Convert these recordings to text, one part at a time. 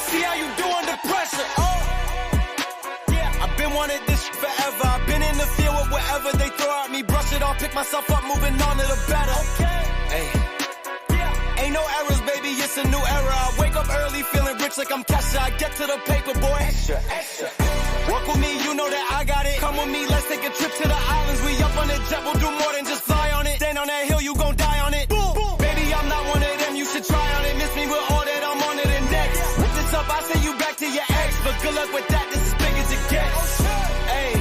Let's see how you do under pressure. Oh, yeah, I've been wanting this forever. I've been in the field with whatever they throw at me. Brush it off, pick myself up, moving on to the better. Okay. Hey. Yeah. Ain't no errors, baby, it's a new era. I wake up early, feeling rich like I'm Kesha. I get to the paper, boy. Extra, extra. Work with me, you know that I got it. Come with me, let's take a trip to the islands. We up on the jet, we'll do more than just fly on it. Stand on that hill, you gon' die on it. Boom, boom. Baby, I'm not one of them, you should try on it. Miss me with all that, I'm on it and next. Whip this up, I send you back to your ex. But good luck with that, this is big as it gets. Hey,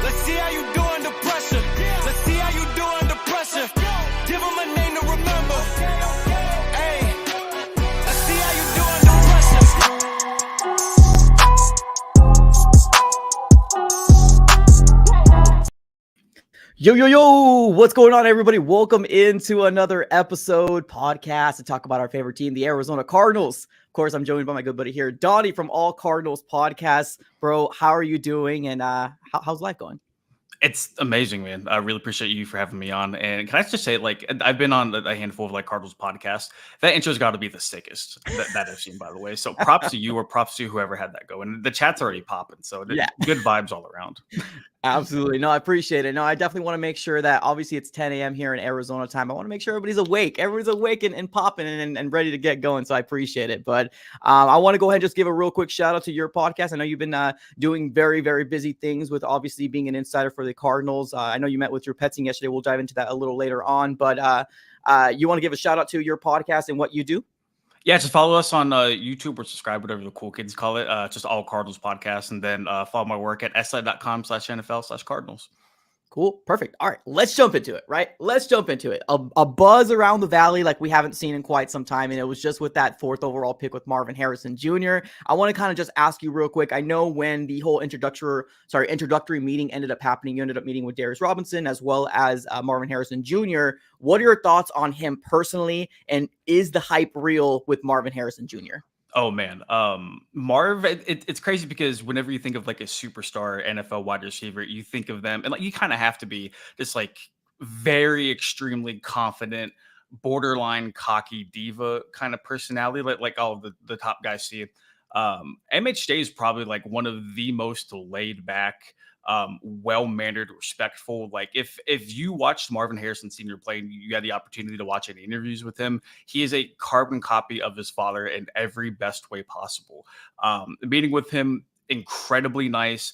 let's see how you do under pressure. Let's see how you do under pressure. Give them a name to remember. Hey, let's see how you do under pressure. Yo, what's going on, everybody? Welcome into another episode podcast to talk about our favorite team, the Arizona Cardinals. Of course, I'm joined by my good buddy here, Donnie from All Cardinals Podcasts. Bro, how are you doing, and how's life going? It's amazing, man. I really appreciate you for having me on. And can I just say, like, I've been on a handful of like Cardinals podcasts. That intro's got to be the sickest that I've seen, by the way. So props to you, or props to whoever had that go. And the chat's already popping, so yeah, good vibes all around. Absolutely. No, I appreciate it. No, I definitely want to make sure that obviously it's 10 a.m. here in Arizona time. I want to make sure everybody's awake. Everyone's awake and popping and ready to get going. So I appreciate it. But I want to go ahead and just give a real quick shout out to your podcast. I know you've been doing very, very busy things with obviously being an insider for the Cardinals. I know you met with your pets yesterday. We'll dive into that a little later on. But you want to give a shout out to your podcast and what you do? Yeah, just follow us on YouTube or subscribe, whatever the cool kids call it. Just All Cardinals Podcast. And then follow my work at si.com/NFL/Cardinals. Cool. Perfect. All right. Let's jump into it, right? Let's jump into it. A buzz around the valley like we haven't seen in quite some time. And it was just with that 4th overall pick with Marvin Harrison Jr. I want to kind of just ask you real quick. I know when the whole introductory meeting ended up happening, you ended up meeting with Darius Robinson as well as Marvin Harrison Jr. What are your thoughts on him personally? And is the hype real with Marvin Harrison Jr.? Oh man, Marv, it's crazy because whenever you think of like a superstar NFL wide receiver, you think of them, and like you kind of have to be this like very extremely confident, borderline cocky diva kind of personality, like all of the top guys see. MHJ is probably like one of the most laid back, well-mannered, respectful. Like if you watched Marvin Harrison Sr. play and you had the opportunity to watch any interviews with him, he is a carbon copy of his father in every best way possible. Meeting with him, incredibly nice.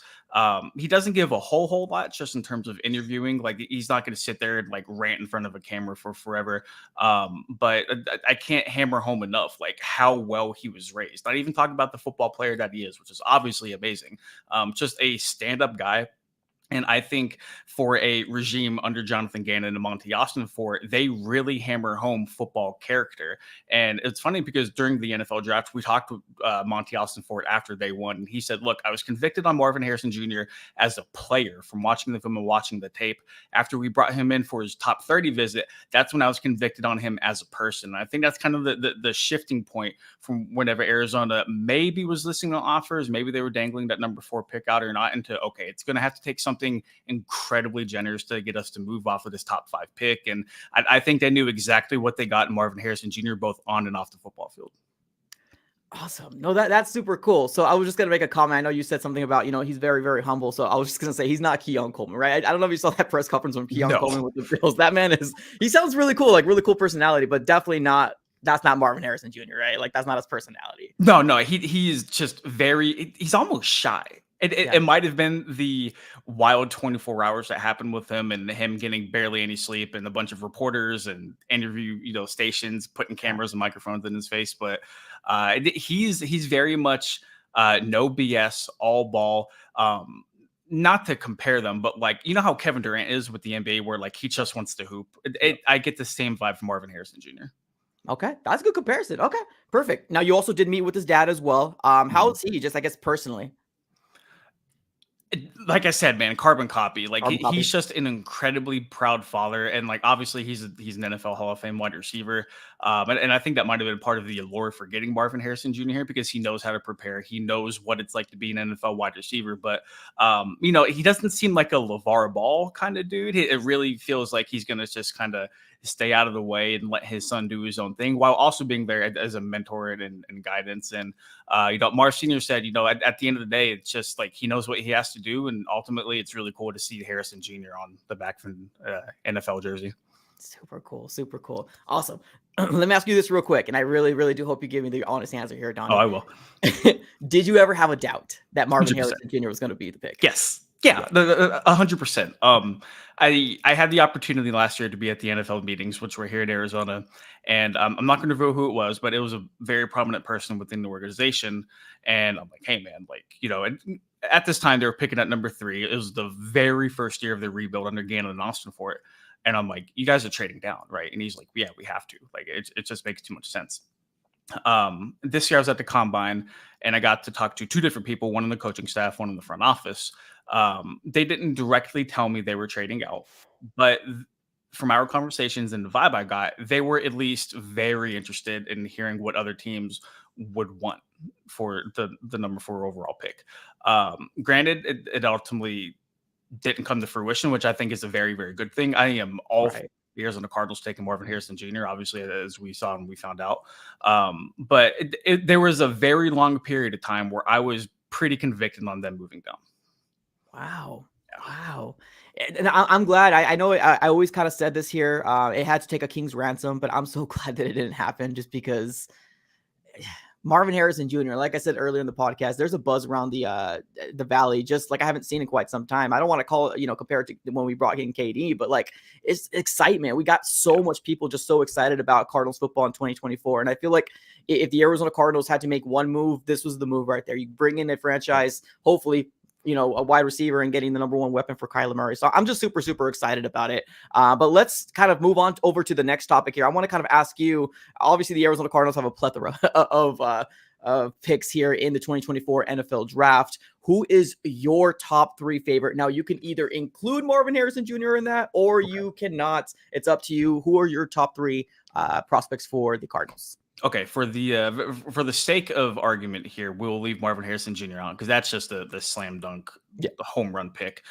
He doesn't give a whole lot just in terms of interviewing. Like he's not going to sit there and like rant in front of a camera for forever. But I can't hammer home enough like how well he was raised. Not even talking about the football player that he is, which is obviously amazing. Just a stand-up guy. And I think for a regime under Jonathan Gannon and Monty Ossenfort, they really hammer home football character. And it's funny because during the NFL draft, we talked with Monty Ossenfort after they won. And he said, look, I was convicted on Marvin Harrison Jr. as a player from watching the film and watching the tape. After we brought him in for his top 30 visit, that's when I was convicted on him as a person. And I think that's kind of the shifting point from whenever Arizona maybe was listening to offers, maybe they were dangling that number 4 pick out or not, into, okay, it's going to have to take something incredibly generous to get us to move off of this top 5 pick. And I think they knew exactly what they got in Marvin Harrison Jr., both on and off the football field. Awesome. No, that's super cool. So I was just going to make a comment. I know you said something about, he's very, very humble. So I was just going to say he's not Keon Coleman, right? I don't know if you saw that press conference when Keon Coleman with the Bills. That man he sounds really cool, like really cool personality, but definitely not. That's not Marvin Harrison Jr., right? Like that's not his personality. No, he is just he's almost shy. It might have been the wild 24 hours that happened with him and him getting barely any sleep and a bunch of reporters and interview, stations putting cameras and microphones in his face. But he's very much no BS, all ball. Not to compare them, but like, how Kevin Durant is with the NBA where like he just wants to hoop. I get the same vibe from Marvin Harrison Jr. Okay, that's a good comparison. Okay, perfect. Now you also did meet with his dad as well. How is he, just I guess personally? like I said, man, carbon copy. Like Carbon copy. he's just an incredibly proud father, and like obviously he's an NFL Hall of Fame wide receiver. And I think that might have been part of the allure for getting Marvin Harrison Jr. here because he knows how to prepare. He knows what it's like to be an NFL wide receiver. But he doesn't seem like a LeVar Ball kind of dude. It really feels like he's gonna just kind of stay out of the way and let his son do his own thing while also being there as a mentor and guidance. And Marv Sr. said, at the end of the day, it's just like he knows what he has to do. And ultimately, it's really cool to see Harrison Jr. on the back of an NFL jersey. Super cool. Super cool. Awesome. Let me ask you this real quick. And I really, really do hope you give me the honest answer here, Donnie. Oh, I will. Did you ever have a doubt that Marvin 100%. Harrison Jr. was going to be the pick? Yes. Yeah, 100%. I had the opportunity last year to be at the NFL meetings, which were here in Arizona, and I'm not going to reveal who it was, but it was a very prominent person within the organization. And I'm like, hey, man, and at this time they were picking at number 3. It was the very first year of the rebuild under Gannon and Austin for it. And I'm like, you guys are trading down, right? And he's like, yeah, we have to. Like, it just makes too much sense. This year I was at the combine and I got to talk to 2 different people, one in the coaching staff, one in the front office. They didn't directly tell me they were trading out, but from our conversations and the vibe I got, they were at least very interested in hearing what other teams would want for the number 4 overall pick. Granted, it ultimately didn't come to fruition, which I think is a very, very good thing. I am all for years on the Cardinals taking Marvin Harrison Jr., obviously, as we saw and we found out. But there was a very long period of time where I was pretty convicted on them moving down. Wow. Wow. And I'm glad. I know I always kind of said this here. It had to take a king's ransom, but I'm so glad that it didn't happen just because Marvin Harrison Jr., like I said earlier in the podcast, there's a buzz around the Valley, just like I haven't seen in quite some time. I don't want to call it, compare it to when we brought in KD, but like it's excitement. We got so much people just so excited about Cardinals football in 2024. And I feel like if the Arizona Cardinals had to make one move, this was the move right there. You bring in a franchise, hopefully, a wide receiver and getting the number 1 weapon for Kyler Murray. So I'm just super, super excited about it. But let's kind of move on over to the next topic here. I want to kind of ask you, obviously the Arizona Cardinals have a plethora of picks here in the 2024 NFL draft. Who is your top 3 favorite? Now you can either include Marvin Harrison Jr. in that, or you cannot. It's up to you. Who are your top 3 prospects for the Cardinals? Okay, for the sake of argument here, we'll leave Marvin Harrison Jr. on because that's just the slam dunk, home run pick.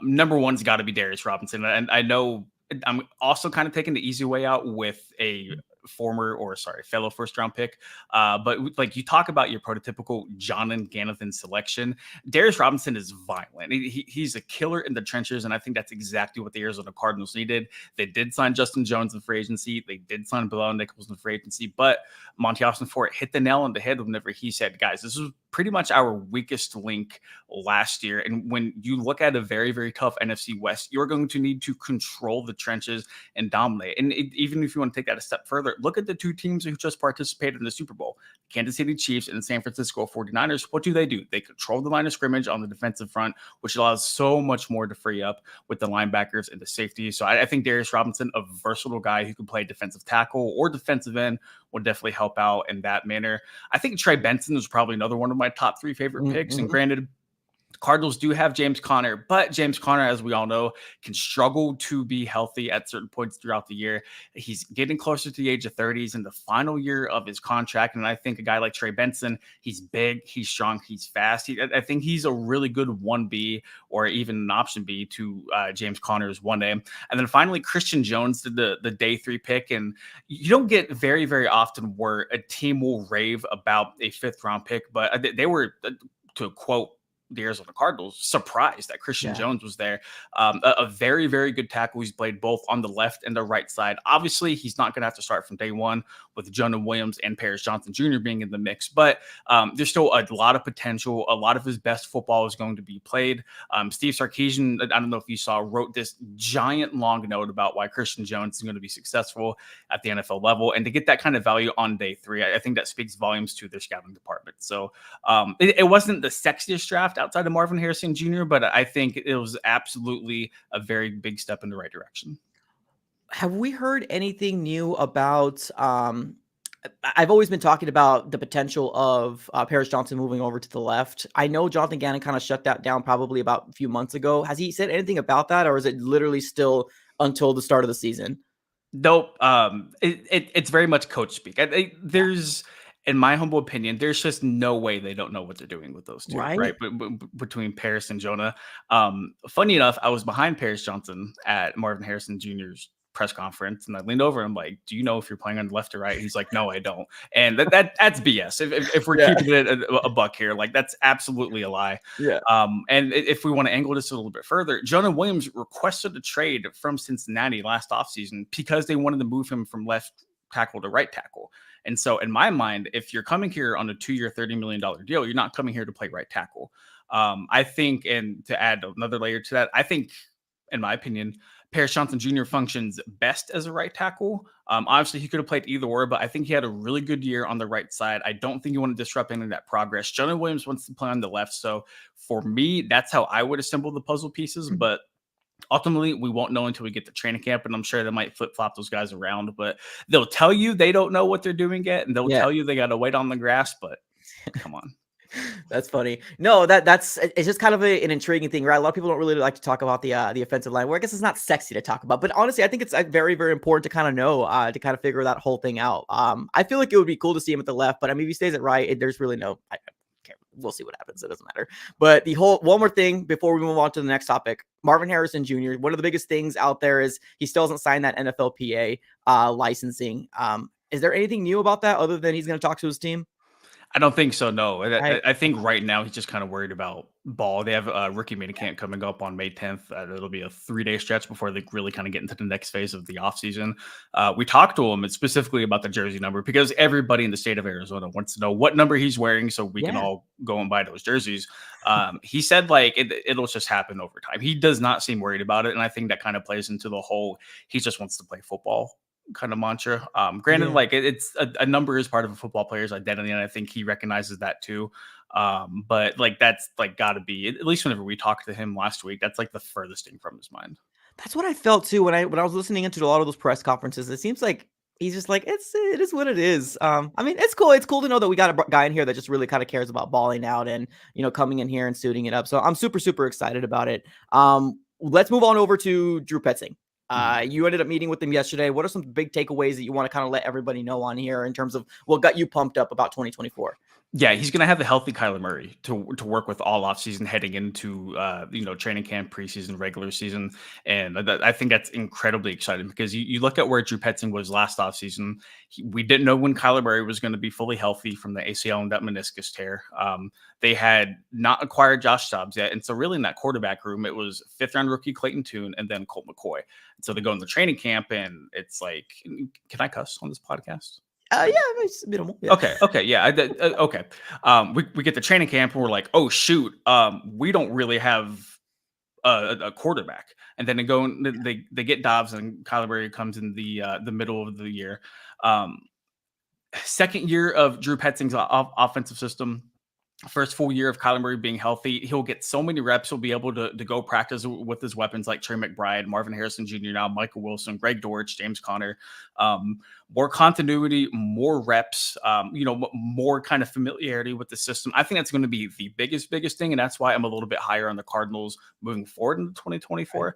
Number 1's got to be Darius Robinson, and I know I'm also kind of taking the easy way out with a fellow first round pick. But like you talk about your prototypical John and Gannathan selection, Darius Robinson is violent. He's a killer in the trenches. And I think that's exactly what the Arizona Cardinals needed. They did sign Justin Jones in free agency. They did sign Bilal Nichols in free agency, but Monty Ossenfort hit the nail on the head whenever he said, guys, this is pretty much our weakest link last year. And when you look at a very, very tough NFC West, you're going to need to control the trenches and dominate. And even if you want to take that a step further, look at the 2 teams who just participated in the Super Bowl, Kansas City Chiefs and the San Francisco 49ers. What do? They control the line of scrimmage on the defensive front, which allows so much more to free up with the linebackers and the safeties. So I think Darius Robinson, a versatile guy who can play defensive tackle or defensive end, will definitely help out in that manner. I think Trey Benson is probably another one of my top 3 favorite picks. And granted, Cardinals do have James Conner, but James Conner, as we all know, can struggle to be healthy at certain points throughout the year. He's getting closer to the age of 30. He's in the final year of his contract. And I think a guy like Trey Benson, he's big, he's strong, he's fast. I think he's a really good 1B or even an option B to James Conner's 1A. And then finally, Christian Jones did the day 3 pick. And you don't get very, very often where a team will rave about a 5th round pick, but they were, to quote the Arizona Cardinals, surprised that Christian Jones was there. A very, very good tackle. He's played both on the left and the right side. Obviously, he's not going to have to start from day one with Jonah Williams and Paris Johnson Jr. being in the mix, but there's still a lot of potential. A lot of his best football is going to be played. Steve Sarkisian, I don't know if you saw, wrote this giant long note about why Christian Jones is going to be successful at the NFL level. And to get that kind of value on day 3, I think that speaks volumes to their scouting department. So it wasn't the sexiest draft outside of Marvin Harrison Jr., but I think it was absolutely a very big step in the right direction. Have we heard anything new about I've always been talking about the potential of Paris Johnson moving over to the left. I know Jonathan Gannon kind of shut that down probably about a few months ago. Has he said anything about that, or is it literally still until the start of the season? Nope. It's very much coach speak. There's, in my humble opinion, there's just no way they don't know what they're doing with those two, right? Right? Between Paris and Jonah. Funny enough, I was behind Paris Johnson at Marvin Harrison Jr.'s press conference, and I leaned over and I'm like, "Do you know if you're playing on the left or right?" He's like, "No, I don't." And that's BS. If we're Yeah. keeping it a buck here, like that's absolutely a lie. Yeah. And if we want to angle this a little bit further, Jonah Williams requested a trade from Cincinnati last offseason because they wanted to move him from left tackle to right tackle. And so, in my mind, if you're coming here on a 2-year, $30 million deal, you're not coming here to play right tackle. I think, and to add another layer to that, I think, in my opinion, Paris Johnson Jr. functions best as a right tackle. Obviously, he could have played either or, but I think he had a really good year on the right side. I don't think you want to disrupt any of that progress. Jonah Williams wants to play on the left. So for me, that's how I would assemble the puzzle pieces. But ultimately, we won't know until we get to training camp, and I'm sure they might flip-flop those guys around. But they'll tell you they don't know what they're doing yet, and they'll Yeah. tell you they got to wait on the grass, but come on. That's funny. No, it's just kind of an intriguing thing, right? A lot of people don't really like to talk about the offensive line, where I guess it's not sexy to talk about. But honestly, I think it's very, very important to kind of know, to kind of figure that whole thing out. I feel like it would be cool to see him at the left, but I mean, if he stays at right, there's really no. We'll see what happens. It doesn't matter. But one more thing before we move on to the next topic, Marvin Harrison Jr. One of the biggest things out there is he still hasn't signed that NFLPA licensing. Is there anything new about that other than he's going to talk to his team? I don't think so. No, Right. I think right now he's just kind of worried about ball. They have a rookie minicamp coming up on May 10th. It'll be a 3-day stretch before they really kind of get into the next phase of the offseason. We talked to him specifically about the jersey number because everybody in the state of Arizona wants to know what number he's wearing so we can all go and buy those jerseys. He said like it'll just happen over time. He does not seem worried about it. And I think that kind of plays into the whole he just wants to play football kind of mantra. Granted, like it's a number is part of a football player's identity, and I think he recognizes that too. But like that's like got to be, at least whenever we talked to him last week, that's like the furthest thing from his mind. That's what I felt too when I was listening into a lot of those press conferences. It seems like he's just like it is what it is. I mean, it's cool. It's cool to know that we got a guy in here that just really kind of cares about balling out and coming in here and suiting it up. So I'm super excited about it. Let's move on over to Drew Petzing. You ended up meeting with them yesterday. What are some big takeaways that you want to kind of let everybody know on here in terms of what got you pumped up about 2024? Yeah, he's going to have the healthy Kyler Murray to work with all offseason heading into training camp, preseason, regular season. And I think that's incredibly exciting because you look at where Drew Petzing was last offseason. We didn't know when Kyler Murray was going to be fully healthy from the ACL and that meniscus tear. They had not acquired Josh Dobbs yet. And so really in that quarterback room, it was 5th-round rookie Clayton Tune and then Colt McCoy. And so they go in the training camp and it's like, can I cuss on this podcast? Yeah, it's minimal. Yeah. Okay, yeah, okay. We get to training camp and we're like, oh shoot, we don't really have a quarterback, and then they get Dobbs and Kyler Murray comes in the middle of the year. Second year of Drew Petzing's offensive system. First full year of Kyler Murray being healthy, he'll get so many reps. He'll be able to go practice with his weapons like Trey McBride, Marvin Harrison Jr. now, Michael Wilson, Greg Dortch, James Conner. More continuity, more reps, more kind of familiarity with the system. I think that's going to be the biggest thing, and that's why I'm a little bit higher on the Cardinals moving forward into 2024.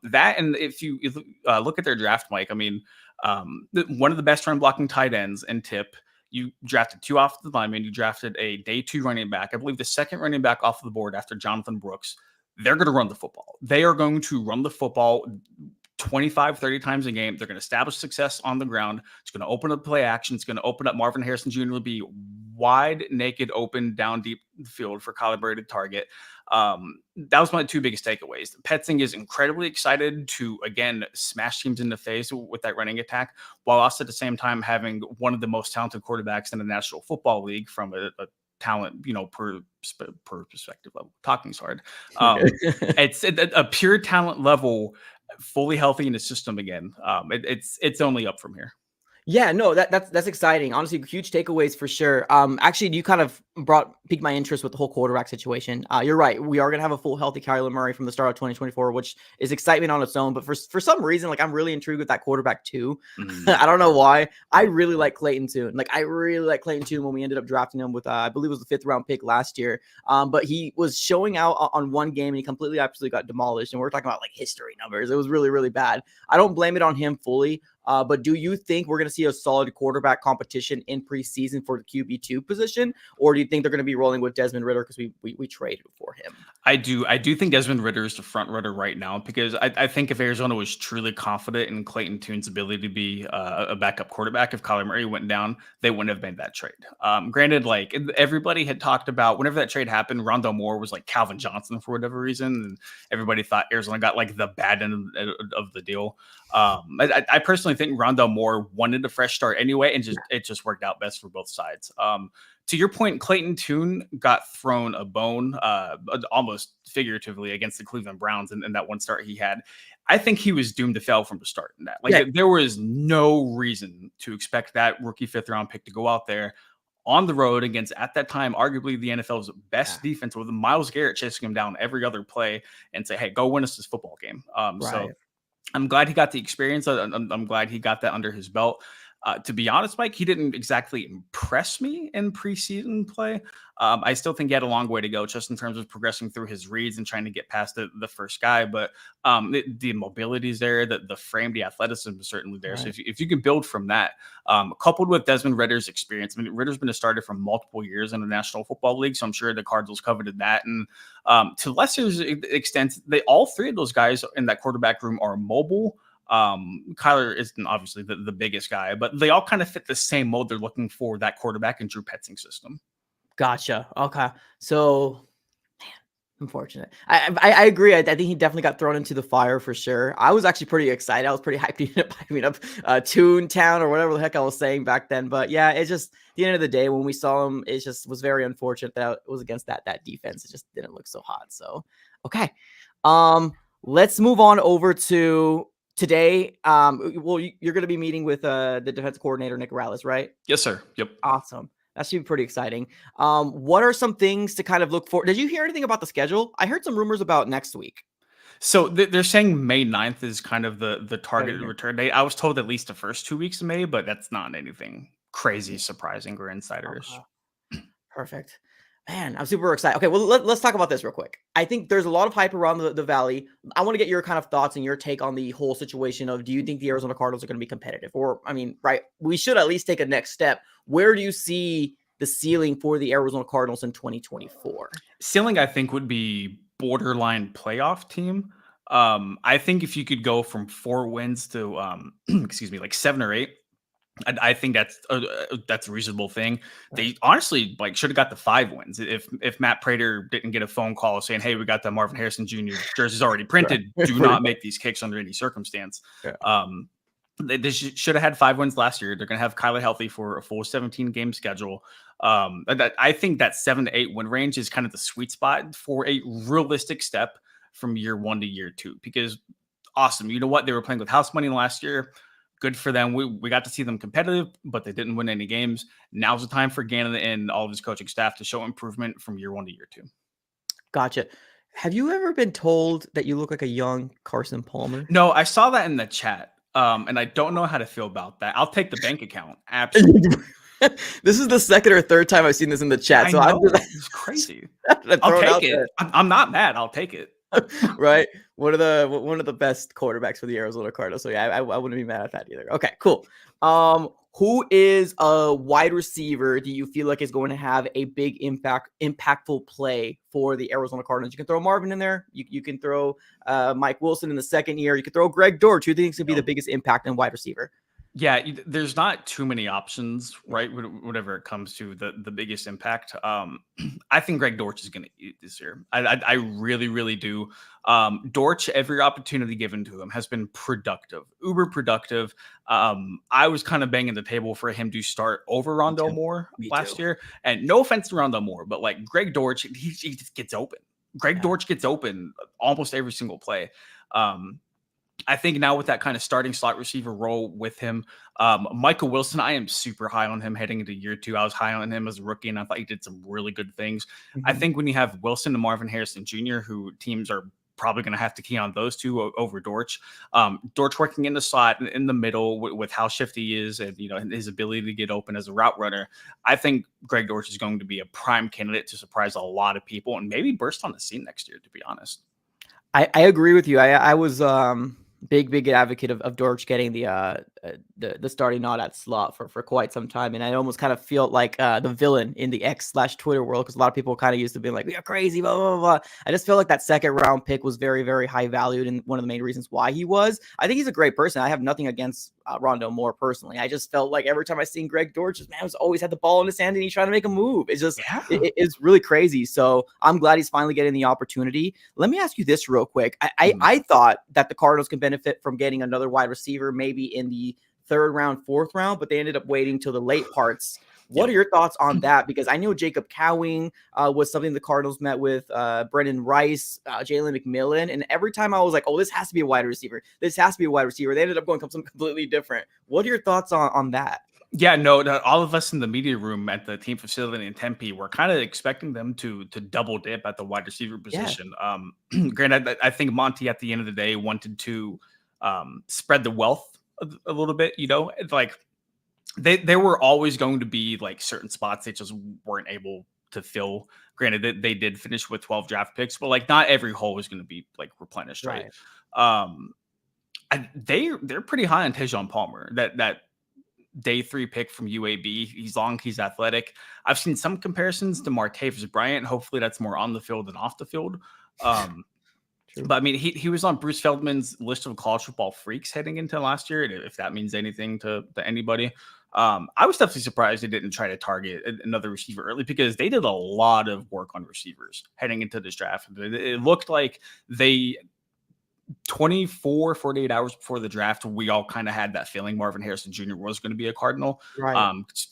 That, and if you look at their draft, Mike, I mean, one of the best run blocking tight ends and Tip. You drafted 2 offensive linemen. You drafted a day 2 running back. I believe the second running back off of the board after Jonathan Brooks. They're going to run the football. They are going to run the football 25, 30 times a game. They're going to establish success on the ground. It's going to open up play action. It's going to open up Marvin Harrison Jr. to be wide, naked, open, down deep the field for Kyler Murray to target. That was my 2 biggest takeaways. Petzing is incredibly excited to, again, smash teams in the face with that running attack, while also at the same time having one of the most talented quarterbacks in the National Football League from a talent, per perspective level. Talking's hard. It's a pure talent level, fully healthy in the system again. It's only up from here. Yeah, no, that's exciting. Honestly, huge takeaways for sure. Actually, do you kind of piqued my interest with the whole quarterback situation. You're right. We are going to have a full healthy Kyler Murray from the start of 2024, which is excitement on its own. But for some reason, like I'm really intrigued with that quarterback too. I don't know why. I really like Clayton Tune. Like I really like Clayton Tune when we ended up drafting him with, I believe it was the 5th round pick last year. But he was showing out on one game and he completely, absolutely got demolished. And we're talking about like history numbers. It was really, really bad. I don't blame it on him fully. But do you think we're going to see a solid quarterback competition in preseason for the QB2 position? Or do you think they're going to be rolling with Desmond Ridder because we traded for him? I do think Desmond Ridder is the front runner right now because I think if Arizona was truly confident in Clayton Tune's ability to be a backup quarterback, if Kyler Murray went down, they wouldn't have made that trade. Granted, like everybody had talked about whenever that trade happened, Rondale Moore was like Calvin Johnson for whatever reason, and everybody thought Arizona got like the bad end of the deal. I personally think Rondale Moore wanted a fresh start anyway, and it just worked out best for both sides. To your point, Clayton Tune got thrown a bone, almost figuratively, against the Cleveland Browns in that one start he had. I think he was doomed to fail from the start in that. There was no reason to expect that rookie 5th round pick to go out there on the road against, at that time, arguably the NFL's best defense, with Myles Garrett chasing him down every other play and say, hey, go win us this football game. So I'm glad he got the experience. I'm glad he got that under his belt. To be honest, Mike, he didn't exactly impress me in preseason play. I still think he had a long way to go just in terms of progressing through his reads and trying to get past the first guy. But the mobility is there, the frame, the athleticism is certainly there. Right. So if you can build from that, coupled with Desmond Ridder's experience, I mean, Ridder's been a starter for multiple years in the National Football League, so I'm sure the Cardinals coveted that. And to lesser extent, all three of those guys in that quarterback room are mobile. Kyler isn't obviously the biggest guy, but they all kind of fit the same mold they're looking for that quarterback in Drew Petzing's system. Gotcha. Okay. So, man, unfortunate. I agree. I think he definitely got thrown into the fire for sure. I was actually pretty excited. I was pretty hyped up Toontown or whatever the heck I was saying back then. But yeah, it's just, at the end of the day, when we saw him, it just was very unfortunate that it was against that defense. It just didn't look so hot. So, okay. Let's move on over to today. Well, you're going to be meeting with the defense coordinator, Nick Rallis, right? Yes, sir. Yep. Awesome. That should be pretty exciting. What are some things to kind of look for? Did you hear anything about the schedule? I heard some rumors about next week. So they're saying May 9th is kind of the targeted return date. I was told at least the first 2 weeks of May, but that's not anything crazy, surprising, or insiderish. Perfect. Man, I'm super excited. Okay, well, let's talk about this real quick. I think there's a lot of hype around the Valley. I want to get your kind of thoughts and your take on the whole situation of, do you think the Arizona Cardinals are going to be competitive? Or, I mean, right, we should at least take a next step. Where do you see the ceiling for the Arizona Cardinals in 2024? Ceiling, I think, would be borderline playoff team. I think if you could go from 4 wins to, like 7 or 8, I think that's a reasonable thing. They honestly should have got the 5 wins if Matt Prater didn't get a phone call saying, "Hey, we got the Marvin Harrison Jr. jerseys already printed. Do not make these kicks under any circumstance." Yeah. They should have had 5 wins last year. They're going to have Kyler healthy for a full 17 game schedule. I think that 7 to 8 win range is kind of the sweet spot for a realistic step from year 1 to year 2. Because awesome, you know what? They were playing with house money last year. Good for them. We got to see them competitive, but they didn't win any games. Now's the time for Gannon and all of his coaching staff to show improvement from year 1 to year 2. Gotcha. Have you ever been told that you look like a young Carson Palmer? No, I saw that in the chat, and I don't know how to feel about that. I'll take the bank account. Absolutely. This is the second or third time I've seen this in the chat. So it's crazy. I'll take it. I'm not mad. I'll take it. Right, one of the best quarterbacks for the Arizona Cardinals. So yeah, I wouldn't be mad at that either. Okay, cool. Who is a wide receiver do you feel like is going to have a big impactful play for the Arizona Cardinals? You can throw Marvin in there. You can throw Mike Wilson in the second year. You can throw Greg Dortch. Who thinks would be the biggest impact in wide receiver? Yeah, there's not too many options, right? Whenever it comes to the biggest impact, I think Greg Dortch is going to eat this year. I really, really do. Dortch, every opportunity given to him has been productive, uber productive. I was kind of banging the table for him to start over Rondale Moore last year. And no offense to Rondale Moore, but Greg Dortch, he just gets open. Dortch gets open almost every single play. I think now with that kind of starting slot receiver role with him, Michael Wilson, I am super high on him heading into year 2. I was high on him as a rookie, and I thought he did some really good things. I Mhm. think when you have Wilson and Marvin Harrison Jr., who teams are probably going to have to key on those two over Dortch. Dortch working in the slot in the middle with how shifty he is and his ability to get open as a route runner. I think Greg Dortch is going to be a prime candidate to surprise a lot of people and maybe burst on the scene next year, to be honest. I agree with you. I was big advocate of Dortch getting the starting nod at slot for quite some time, and I almost kind of feel like the villain in the X/Twitter world, because a lot of people kind of used to be like, "You're crazy," blah blah blah. I just feel like that second round pick was very high valued, and one of the main reasons why he was. I think he's a great person. I have nothing against Rondo Moore personally. I just felt like every time I seen Greg Dortch, man was always had the ball in his hand and he's trying to make a move. It's just it's really crazy. So I'm glad he's finally getting the opportunity. Let me ask you this real quick. I thought that the Cardinals could benefit from getting another wide receiver, maybe in the 3rd round, 4th round, but they ended up waiting till the late parts. What are your thoughts on that? Because I know Jacob Cowing was something the Cardinals met with, Brendan Rice, Jalen McMillan. And every time I was like, oh, this has to be a wide receiver. This has to be a wide receiver. They ended up going something completely different. What are your thoughts on that? Yeah, no, all of us in the media room at the team facility in Tempe were kind of expecting them to double dip at the wide receiver position. Granted, I think Monty at the end of the day wanted to spread the wealth a little bit. It's like there were always going to be like certain spots they just weren't able to fill. Granted, they did finish with 12 draft picks, but like not every hole was going to be like replenished, right? They're pretty high on Tejon Palmer. That day 3 pick from UAB. He's long, he's athletic. I've seen some comparisons to Martavis Bryant. Hopefully that's more on the field than off the field. But I mean, he was on Bruce Feldman's list of college football freaks heading into last year, if that means anything to anybody. I was definitely surprised they didn't try to target another receiver early, because they did a lot of work on receivers heading into this draft. It looked like they 48 hours before the draft, we all kind of had that feeling Marvin Harrison Jr. was going to be a Cardinal.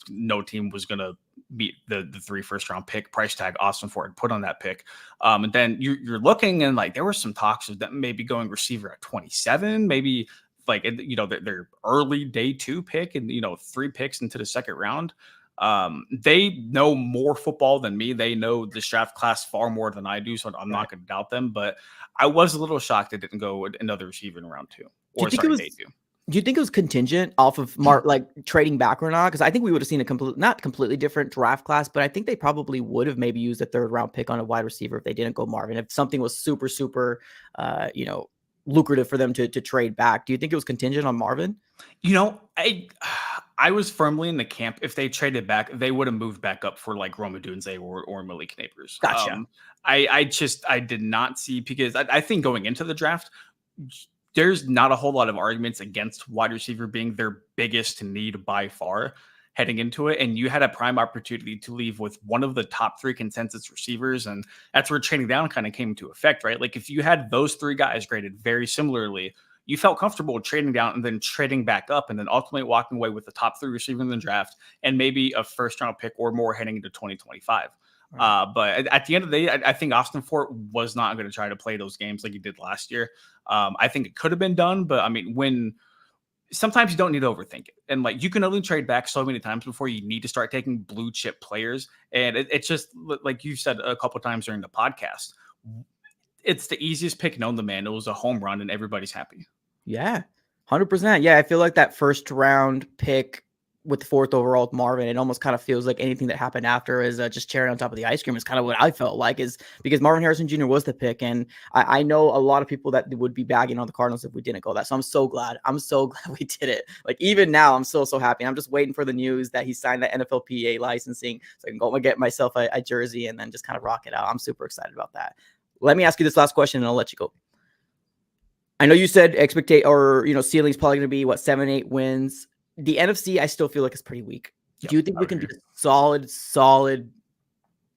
No team was going to beat the 3 first-round pick price tag Austin Ford put on that pick. And then you're looking, and like there were some talks of that maybe going receiver at 27, maybe like their early day 2 pick, and 3 picks into the 2nd round. They know more football than me. They know this draft class far more than I do, so I'm not going to doubt them. But I was a little shocked they didn't go with another receiver in round 2. Or day 2. Do you think it was contingent off of like trading back or not? Because I think we would have seen a not completely different draft class, but I think they probably would have maybe used a 3rd round pick on a wide receiver if they didn't go Marvin. If something was super lucrative for them to trade back. Do you think it was contingent on Marvin? I was firmly in the camp, if they traded back, they would have moved back up for like Rome Odunze or Malik Neighbors. Gotcha. I did not see, because I think going into the draft, there's not a whole lot of arguments against wide receiver being their biggest need by far heading into it. And you had a prime opportunity to leave with one of the top 3 consensus receivers. And that's where trading down kind of came into effect, right? Like if you had those 3 guys graded very similarly, you felt comfortable trading down and then trading back up, and then ultimately walking away with the top 3 receiver in the draft and maybe a 1st round pick or more heading into 2025. But at the end of the day, I think Austin Fort was not going to try to play those games like he did last year. I think it could have been done, but I mean, sometimes you don't need to overthink it. And like, you can only trade back so many times before you need to start taking blue chip players. And it's just like you said a couple of times during the podcast, it's the easiest pick known to man. It was a home run and everybody's happy. Yeah, 100%. Yeah, I feel like that 1st round pick with the 4th overall with Marvin, it almost kind of feels like anything that happened after is just cherry on top of the ice cream. Is kind of what I felt like, is because Marvin Harrison Jr. was the pick. And I know a lot of people that would be bagging on the Cardinals if we didn't go that. So I'm so glad we did it. Like even now, I'm so happy. I'm just waiting for the news that he signed that NFLPA licensing so I can go and get myself a jersey and then just kind of rock it out. I'm super excited about that. Let me ask you this last question and I'll let you go. I know you said ceiling's probably going to be 7-8 wins. The NFC, I still feel like it's pretty weak. Do you think we can be a solid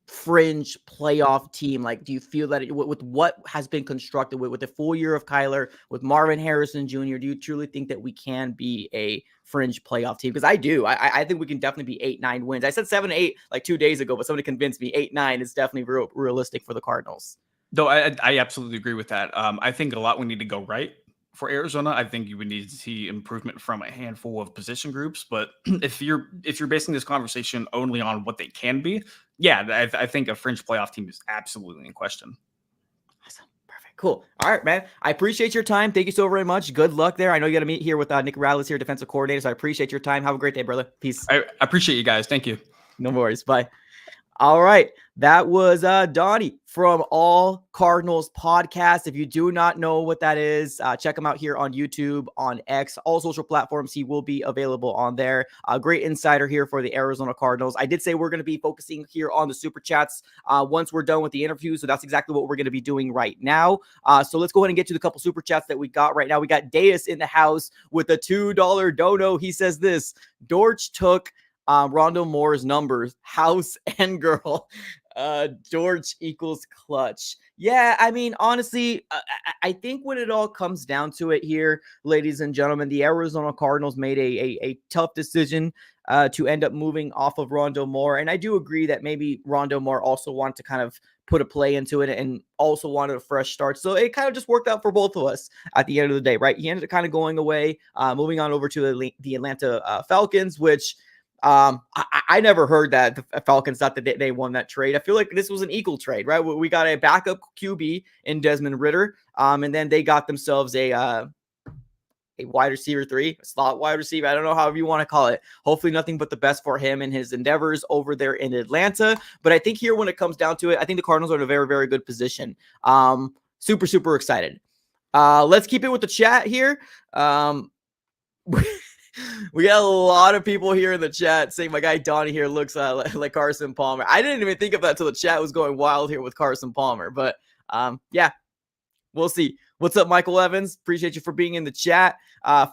fringe playoff team? Like, do you feel that with what has been constructed with the full year of Kyler, with Marvin Harrison Jr., do you truly think that we can be a fringe playoff team? Because I do. I think we can definitely be 8-9 wins. I said 7-8 like 2 days ago, but somebody convinced me 8-9 is definitely realistic for the Cardinals. Though I absolutely agree with that. I think a lot we need to go right For Arizona, I think you would need to see improvement from a handful of position groups. But if you're basing this conversation only on what they can be, yeah, I think a fringe playoff team is absolutely in question. Awesome. Perfect. Cool. All right, man. I appreciate your time. Thank you so very much. Good luck there. I know you got to meet here with Nick Rallis here, defensive coordinator. So I appreciate your time. Have a great day, brother. Peace. I appreciate you guys. Thank you. No worries. Bye. All right. That was Donnie from All Cardinals podcast. If you do not know what that is, check him out here on YouTube, on X, all social platforms. He will be available on there. A great insider here for the Arizona Cardinals. I did say we're going to be focusing here on the super chats once we're done with the interview. So that's exactly what we're going to be doing right now. So let's go ahead and get to the couple super chats that we got right now. We got Deus in the house with a $2 dono. He says this: Dortch took Rondo Moore's numbers, house and girl. George equals clutch. Yeah, I mean, honestly, I think when it all comes down to it here, ladies and gentlemen, the Arizona Cardinals made a tough decision to end up moving off of Rondo Moore. And I do agree that maybe Rondo Moore also wanted to kind of put a play into it and also wanted a fresh start. So it kind of just worked out for both of us at the end of the day, right? He ended up kind of going away, moving on over to the Atlanta Falcons, which I never heard that the Falcons thought that they won that trade. I feel like this was an equal trade, right? We got a backup QB in Desmond Ridder, and then they got themselves a wide receiver 3, a slot wide receiver. I don't know however you want to call it. Hopefully nothing but the best for him and his endeavors over there in Atlanta. But I think here when it comes down to it, I think the Cardinals are in a very, very good position. Super, super excited. Let's keep it with the chat here. We got a lot of people here in the chat saying my guy Donnie here looks like Carson Palmer. I didn't even think of that till the chat was going wild here with Carson Palmer. But yeah, we'll see. What's up, Michael Evans? Appreciate you for being in the chat.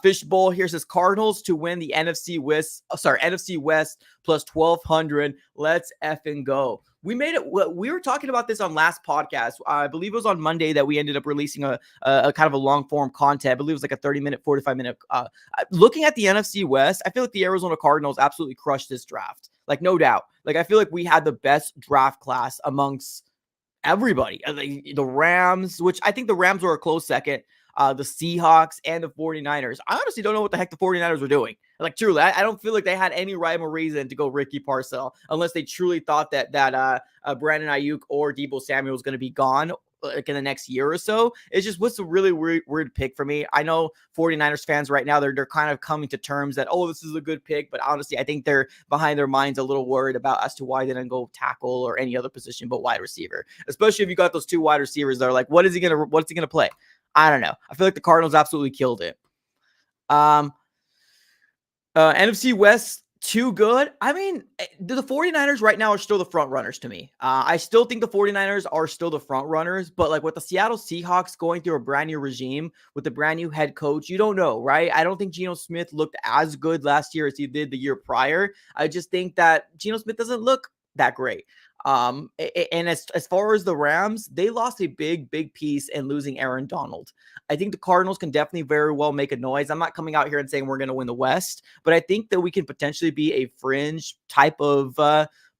Fishbowl here says Cardinals to win the NFC West plus 1,200. Let's effing go. We made it. We were talking about this on last podcast. I believe it was on Monday that we ended up releasing a kind of a long form content. I believe it was like a 30-minute, 45-minute. Looking at the NFC West, I feel like the Arizona Cardinals absolutely crushed this draft. Like, no doubt. Like, I feel like we had the best draft class amongst everybody. The Rams, which I think the Rams were a close second. The Seahawks and the 49ers. I honestly don't know what the heck the 49ers were doing. Like, truly, I don't feel like they had any rhyme or reason to go Ricky Parcell unless they truly thought that Brandon Ayuk or Deebo Samuel was going to be gone like in the next year or so. It's just what's a really weird pick for me. I know 49ers fans right now, they're kind of coming to terms that, oh, this is a good pick. But honestly, I think they're behind their minds a little worried about as to why they didn't go tackle or any other position but wide receiver. Especially if you got those two wide receivers that are like, what's he gonna play? I don't know. I feel like the Cardinals absolutely killed it. NFC West, too good. I mean, the 49ers right now are still the front runners to me. I still think the 49ers are still the front runners, but like with the Seattle Seahawks going through a brand new regime with a brand new head coach, you don't know, right? I don't think Geno Smith looked as good last year as he did the year prior. I just think that Geno Smith doesn't look that great. And as far as the Rams, they lost a big piece in losing Aaron Donald. I think the Cardinals can definitely very well make a noise. I'm not coming out here and saying we're going to win the West, but I think that we can potentially be a fringe type of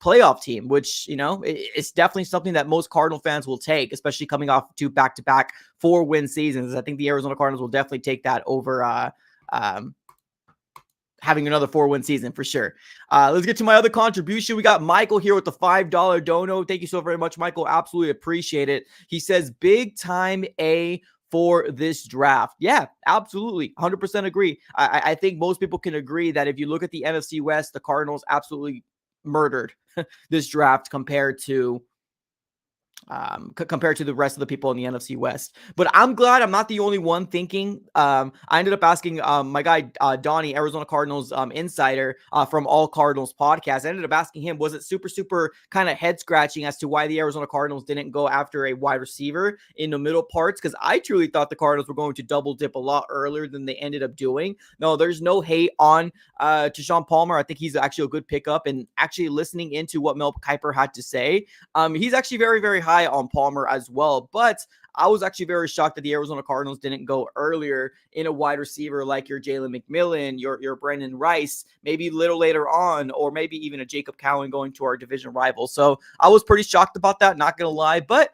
playoff team, which, you know, it's definitely something that most Cardinal fans will take, especially coming off 2 back-to-back 4-win seasons. I think the Arizona Cardinals will definitely take that over having another 4-win season for sure. Let's get to my other contribution. We got Michael here with the $5 dono. Thank you so very much, Michael. Absolutely appreciate it. He says, big time A for this draft. Yeah, absolutely. 100% agree. I think most people can agree that if you look at the NFC West, the Cardinals absolutely murdered this draft compared to the rest of the people in the NFC West. But I'm glad I'm not the only one thinking. I ended up asking my guy Donnie, Arizona Cardinals insider from All Cardinals podcast. I ended up asking him, was it super kind of head scratching as to why the Arizona Cardinals didn't go after a wide receiver in the middle parts? Because I truly thought the Cardinals were going to double dip a lot earlier than they ended up doing. No, there's no hate on Sean Palmer. I think he's actually a good pickup, and actually listening into what Mel Kiper had to say, he's actually very high on Palmer as well. But I was actually very shocked that the Arizona Cardinals didn't go earlier in a wide receiver like your Jalen McMillan, your Brandon Rice, maybe a little later on, or maybe even a Jacob Cowan going to our division rival. So I was pretty shocked about that, not going to lie. But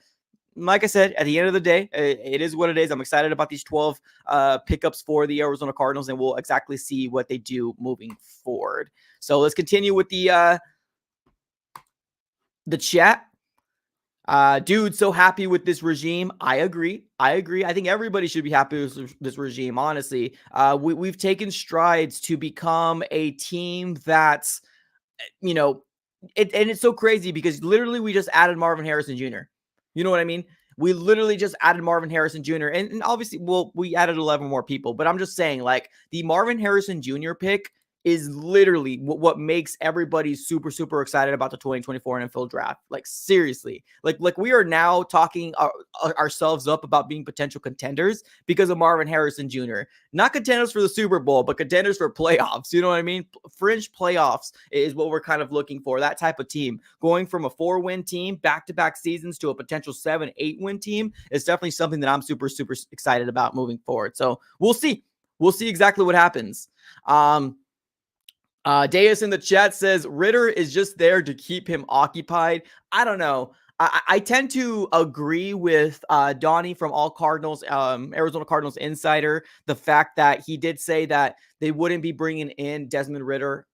like I said, at the end of the day, it is what it is. I'm excited about these 12 pickups for the Arizona Cardinals, and we'll exactly see what they do moving forward. So let's continue with the chat. Dude, so happy with this regime. I agree. I think everybody should be happy with this regime, honestly. We've taken strides to become a team that's, you know, and it's so crazy because literally we just added Marvin Harrison Jr. You know what I mean? We literally just added Marvin Harrison Jr. And obviously, well, we added 11 more people, but I'm just saying, like, the Marvin Harrison Jr. pick is literally what makes everybody super, super excited about the 2024 NFL draft. Like, seriously, like we are now talking ourselves up about being potential contenders because of Marvin Harrison Jr. Not contenders for the Super Bowl, but contenders for playoffs. You know what I mean? Fringe playoffs is what we're kind of looking for. That type of team going from a 4-win team back-to-back seasons to a potential 7-8-win team is definitely something that I'm super, super excited about moving forward. So we'll see. We'll see exactly what happens. Deus in the chat says Ritter is just there to keep him occupied. I don't know. I tend to agree with Donnie from All Cardinals, Arizona Cardinals Insider, the fact that he did say that they wouldn't be bringing in Desmond Ritter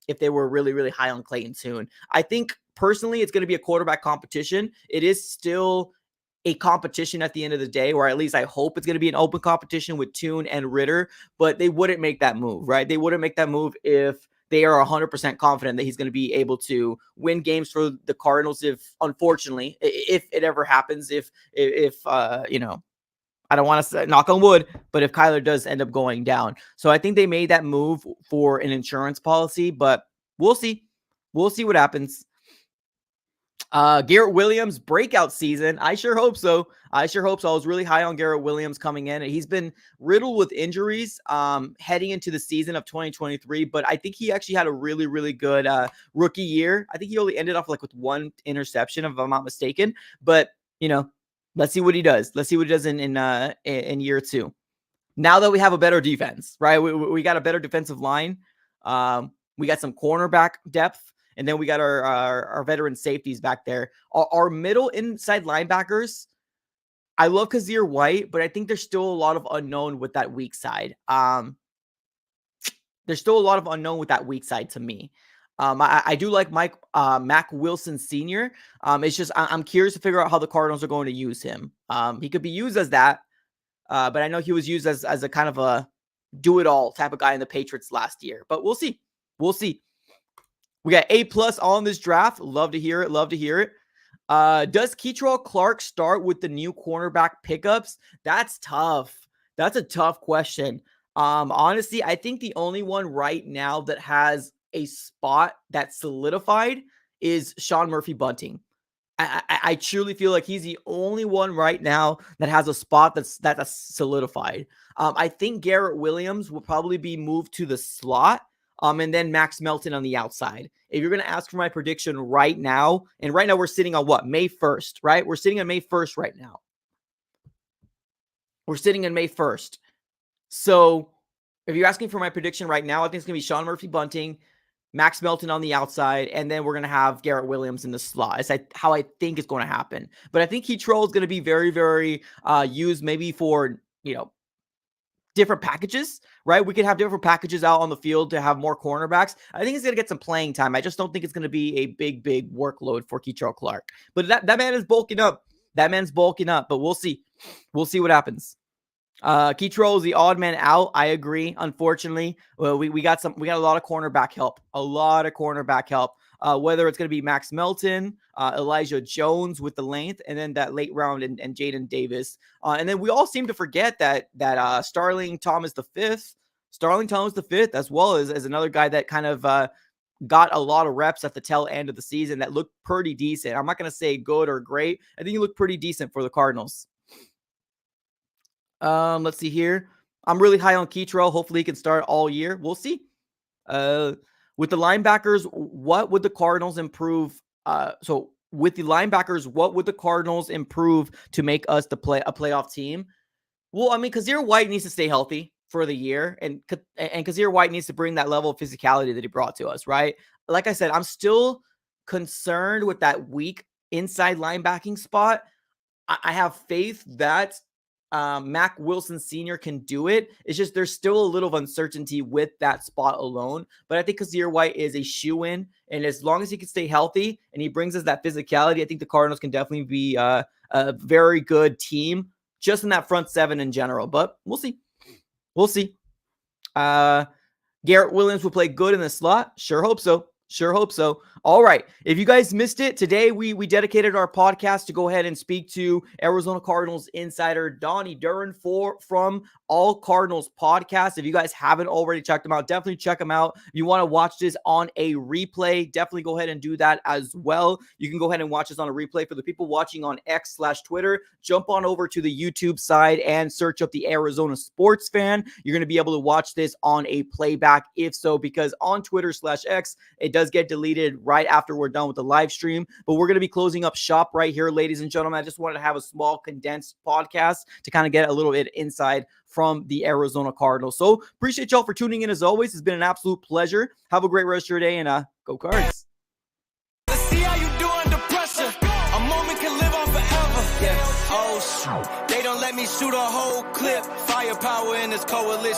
if they were really, really high on Clayton Tune. I think personally it's going to be a quarterback competition. It is still a competition at the end of the day, or at least I hope it's going to be an open competition with Tune and Ritter, but they wouldn't make that move, right? They wouldn't make that move if they are 100% confident that he's going to be able to win games for the Cardinals. If, unfortunately, if it ever happens, if you know, I don't want to say knock on wood, but if Kyler does end up going down. So I think they made that move for an insurance policy, but we'll see. We'll see what happens. Garrett Williams breakout season. I sure hope so. I was really high on Garrett Williams coming in. He's been riddled with injuries heading into the season of 2023, but I think he actually had a really, really good rookie year. I think he only ended off like with one interception, if I'm not mistaken. But, you know, let's see what he does. Let's see what he does in year 2. Now that we have a better defense, right? We got a better defensive line. We got some cornerback depth. And then we got our veteran safeties back there. Our middle inside linebackers, I love Kazir White, but I think there's still a lot of unknown with that weak side. There's still a lot of unknown with that weak side to me. I do like Mac Wilson Sr. It's just I'm curious to figure out how the Cardinals are going to use him. He could be used as that, but I know he was used as a kind of a do-it-all type of guy in the Patriots last year. But we'll see. We'll see. We got A+ on this draft. Love to hear it. Love to hear it. Does Keitrell Clark start with the new cornerback pickups? That's tough. That's a tough question. Honestly, I think the only one right now that has a spot that's solidified is Sean Murphy-Bunting. I truly feel like he's the only one right now that has a spot that's solidified. I think Garrett Williams will probably be moved to the slot. And then Max Melton on the outside. If you're going to ask for my prediction right now, and right now we're sitting on what? May 1st, right? We're sitting on May 1st right now. We're sitting on May 1st. So if you're asking for my prediction right now, I think it's going to be Sean Murphy-Bunting, Max Melton on the outside, and then we're going to have Garrett Williams in the slot. It's how I think it's going to happen. But I think Keitrell is going to be very, very used maybe for, you know, different packages, right? We could have different packages out on the field to have more cornerbacks. I think he's going to get some playing time. I just don't think it's going to be a big, big workload for Keitrell Clark. But that man is bulking up. That man's bulking up, but we'll see. We'll see what happens. Keitrell is the odd man out. I agree. Unfortunately, well, we got a lot of cornerback help. Whether it's going to be Max Melton, Elijah Jones with the length, and then that late round and Jaden Davis. And then we all seem to forget that Starling Thomas V, as well as another guy that kind of got a lot of reps at the tail end of the season that looked pretty decent. I'm not going to say good or great. I think he looked pretty decent for the Cardinals. Let's see here. I'm really high on Keitrell. Hopefully he can start all year. We'll see. With the linebackers, what would the Cardinals improve? With the linebackers, what would the Cardinals improve to make us a playoff team? Well, I mean, Kazir White needs to stay healthy for the year, and Kazir White needs to bring that level of physicality that he brought to us, right? Like I said, I'm still concerned with that weak inside linebacking spot. I have faith that Mac Wilson Sr. can do it. It's just there's still a little of uncertainty with that spot alone. But I think Kazir White is a shoo-in, and as long as he can stay healthy and he brings us that physicality, I think the Cardinals can definitely be a very good team just in that front seven in general. But we'll see. We'll see. Garrett Williams will play good in the slot. Sure hope so. Sure hope so. All right. If you guys missed it, today we dedicated our podcast to go ahead and speak to Arizona Cardinals insider Donnie Druin from All Cardinals podcast. If you guys haven't already checked them out, definitely check them out. If you want to watch this on a replay, definitely go ahead and do that as well. You can go ahead and watch this on a replay. For the people watching on X/Twitter, jump on over to the YouTube side and search up the Arizona Sports Fan. You're going to be able to watch this on a playback if so, because on Twitter/X, it does get deleted right after we're done with the live stream. But we're going to be closing up shop right here, ladies and gentlemen. I just wanted to have a small condensed podcast to kind of get a little bit inside from the Arizona Cardinals. So appreciate y'all for tuning in as always. It's been an absolute pleasure. Have a great rest of your day, and go Cards. Let's see how you do under pressure. A moment can live on forever. Yeah. Oh, shoot. They don't let me shoot a whole clip. Firepower in this coalition.